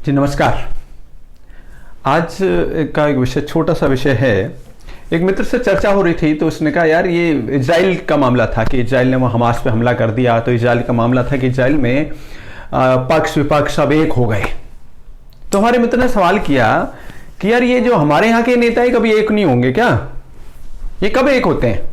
जी नमस्कार। आज का एक विषय, छोटा सा विषय है। एक मित्र से चर्चा हो रही थी तो उसने कहा यार ये इजराइल का मामला था कि इजराइल ने वो हमास पे हमला कर दिया। तो इजराइल का मामला था कि इजराइल में पक्ष विपक्ष सब एक हो गए। तो हमारे मित्र ने सवाल किया कि यार ये जो हमारे यहाँ के नेता है कभी एक नहीं होंगे क्या? ये कब एक होते हैं?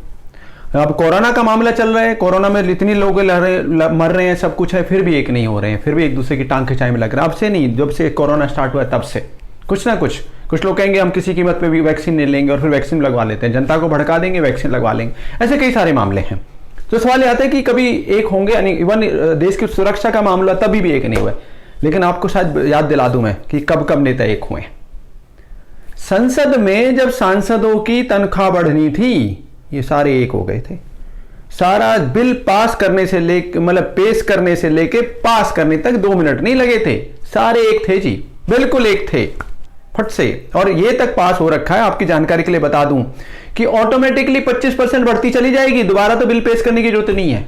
अब कोरोना का मामला चल रहा है, कोरोना में इतनी लोग मर रहे हैं, सब कुछ है, फिर भी एक नहीं हो रहे हैं, फिर भी एक दूसरे की टांग खिंचाई में लग रहा है। अब से नहीं, जब से कोरोना स्टार्ट हुआ तब से कुछ ना कुछ लोग कहेंगे हम किसी कीमत पे भी वैक्सीन ले लेंगे और फिर वैक्सीन लगवा लेते हैं, जनता को भड़का देंगे, वैक्सीन लगवा लेंगे। ऐसे कई सारे मामले हैं। तो सवाल आता है कि कभी एक होंगे? यानी इवन देश की सुरक्षा का मामला तभी भी एक नहीं हुआ। लेकिन आपको शायद याद दिला दूं मैं कि कब कब नेता एक हुए। संसद में जब सांसदों की तनख्वाह बढ़नी थी, ये सारे एक हो गए थे। सारा बिल पास करने से लेके, मतलब पेश करने से लेके पास करने तक 2 मिनट नहीं लगे थे। सारे एक थे जी, बिल्कुल एक थे, फट से। और ये तक पास हो रखा है, आपकी जानकारी के लिए बता दूं कि ऑटोमेटिकली 25% बढ़ती चली जाएगी। दोबारा तो बिल पेश करने की जरूरत नहीं है।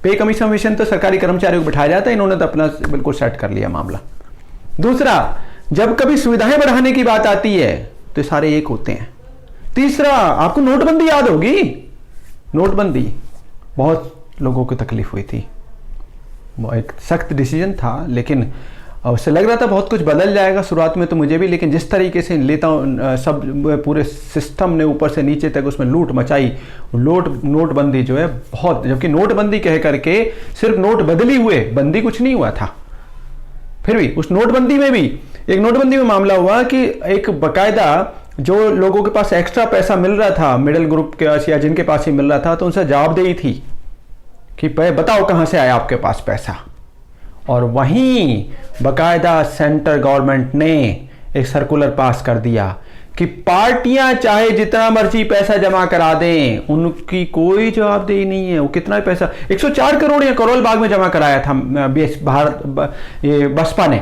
पे कमीशन तो सरकारी कर्मचारियों को बिठाया जाता है, इन्होंने तो अपना बिल्कुल सेट कर लिया मामला। दूसरा, जब कभी सुविधाएं बढ़ाने की बात आती है तो सारे एक होते हैं। तीसरा, आपको नोटबंदी याद होगी। नोटबंदी बहुत लोगों को तकलीफ हुई थी, एक सख्त डिसीजन था, लेकिन उससे लग रहा था बहुत कुछ बदल जाएगा शुरुआत में तो मुझे भी। लेकिन जिस तरीके से लेता हूँ, सब पूरे सिस्टम ने ऊपर से नीचे तक उसमें लूट मचाई। नोटबंदी जो है बहुत, जबकि नोटबंदी कह करके सिर्फ नोट बदली हुए, बंदी कुछ नहीं हुआ था। फिर भी उस नोटबंदी में भी एक नोटबंदी में मामला हुआ कि एक बकायदा जो लोगों के पास एक्स्ट्रा पैसा मिल रहा था, मिडिल ग्रुप के या जिनके पास ही मिल रहा था, तो उनसे जवाबदेही थी कि बताओ कहां से आया आपके पास पैसा। और वहीं बकायदा सेंट्रल गवर्नमेंट ने एक सर्कुलर पास कर दिया कि पार्टियां चाहे जितना मर्जी पैसा जमा करा दें, उनकी कोई जवाबदेही नहीं है। वो कितना पैसा, 104 करोड़ या करोल बाग में जमा कराया था बसपा ने,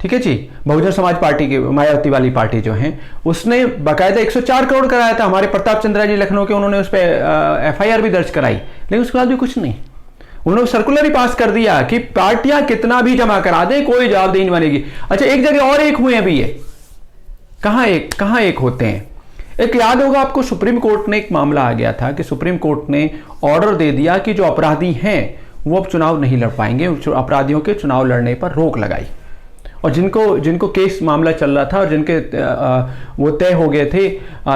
ठीक है जी, बहुजन समाज पार्टी की मायावती वाली पार्टी जो है, उसने बाकायदा 104 करोड़ कराया था। हमारे प्रताप चंद्रा जी लखनऊ के, उन्होंने उस पर FIR भी दर्ज कराई, लेकिन उसके बाद भी कुछ नहीं। उन्होंने सर्कुलर ही पास कर दिया कि पार्टियां कितना भी जमा करा दें, कोई जवाबदेही नहीं बनेगी। अच्छा, एक जगह और एक हुए अभी, ये कहां एक होते हैं? एक याद होगा आपको, सुप्रीम कोर्ट ने एक मामला आ गया था कि सुप्रीम कोर्ट ने ऑर्डर दे दिया कि जो अपराधी हैं वो अब चुनाव नहीं लड़ पाएंगे, अपराधियों के चुनाव लड़ने पर रोक लगाई। और जिनको केस मामला चल रहा था और जिनके वो तय हो गए थे,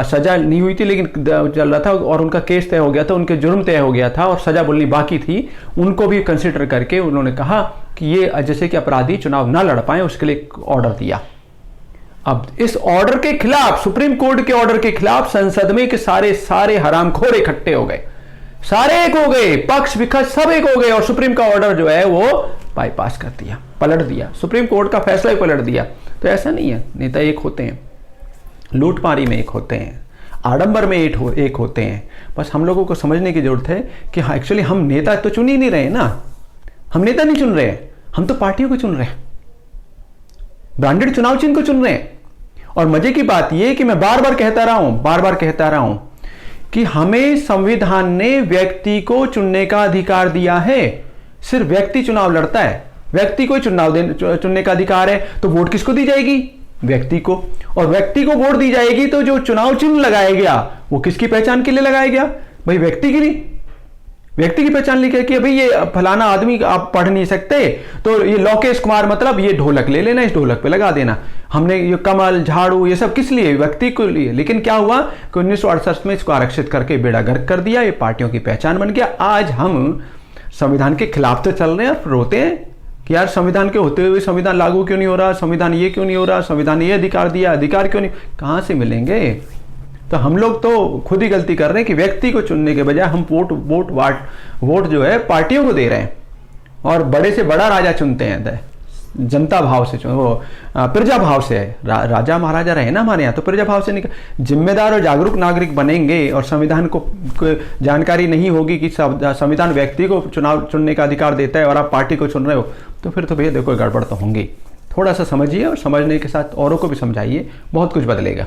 सजा नहीं हुई थी लेकिन चल रहा था और उनका केस तय हो गया था, उनके जुर्म तय हो गया था और सजा बोलनी बाकी थी, उनको भी कंसिडर करके उन्होंने कहा कि ये जैसे कि अपराधी चुनाव ना लड़ पाए, उसके लिए ऑर्डर दिया। अब इस ऑर्डर के खिलाफ, सुप्रीम कोर्ट के ऑर्डर के खिलाफ संसद में के सारे हरामखोर इकट्ठे हो गए, सारे एक हो गए, पक्ष विपक्ष सब एक हो गए और सुप्रीम का ऑर्डर जो है वो बाईपास कर दिया, पलट दिया। सुप्रीम कोर्ट का फैसला ही पलट दिया। तो ऐसा नहीं है, नेता एक होते हैं, लूटमारी में एक होते हैं, आडंबर में एक होते हैं। बस हम लोगों को समझने की जरूरत है कि हाँ, एक्चुअली हम नेता तो चुन ही नहीं रहे ना, हम नेता नहीं चुन रहे, हम तो पार्टियों को चुन रहे हैं, ब्रांडेड चुनाव चिन्ह को चुन रहे हैं। और मजे की बात यह कि मैं बार बार कहता रहा हूं कि हमें संविधान ने व्यक्ति को चुनने का अधिकार दिया है। सिर्फ व्यक्ति चुनाव लड़ता है, व्यक्ति को चुनने का अधिकार है, तो वोट किसको दी जाएगी? व्यक्ति को। और व्यक्ति को वोट दी जाएगी तो जो चुनाव चिन्ह लगाया गया वो किसकी पहचान के लिए लगाया गया? भाई व्यक्ति की नहीं, व्यक्ति की पहचान लिखी कि भाई ये फलाना आदमी आप पढ़ नहीं सकते तो ये लोकेश कुमार, मतलब ये ढोलक ले लेना, इस ढोलक पे लगा देना। हमने ये कमल, झाड़ू, ये सब किस लिए? व्यक्ति को लिए। लेकिन क्या हुआ कि 1968 में इसको आरक्षित करके बेड़ा गर्क कर दिया, ये पार्टियों की पहचान बन गया। आज हम संविधान के खिलाफ तो चल रहे हैं और रोते हैं कि यार संविधान के होते हुए संविधान लागू क्यों नहीं हो रहा, संविधान ये क्यों नहीं हो रहा, संविधान ये अधिकार दिया, अधिकार क्यों नहीं, कहां से मिलेंगे? तो हम लोग तो खुद ही गलती कर रहे हैं कि व्यक्ति को चुनने के बजाय हम वोट जो है पार्टियों को दे रहे हैं और बड़े से बड़ा राजा चुनते हैं, जनता भाव से वो प्रजा भाव से है। राजा महाराजा रहे ना हमारे यहाँ, तो प्रजा भाव से निकल। जिम्मेदार और जागरूक नागरिक बनेंगे और संविधान को जानकारी नहीं होगी कि संविधान व्यक्ति को चुनाव चुनने का अधिकार देता है और आप पार्टी को चुन रहे हो, तो फिर तो भैया देखो गड़बड़ तो होंगी। थोड़ा सा समझिए और समझने के साथ औरों को भी समझाइए, बहुत कुछ बदलेगा।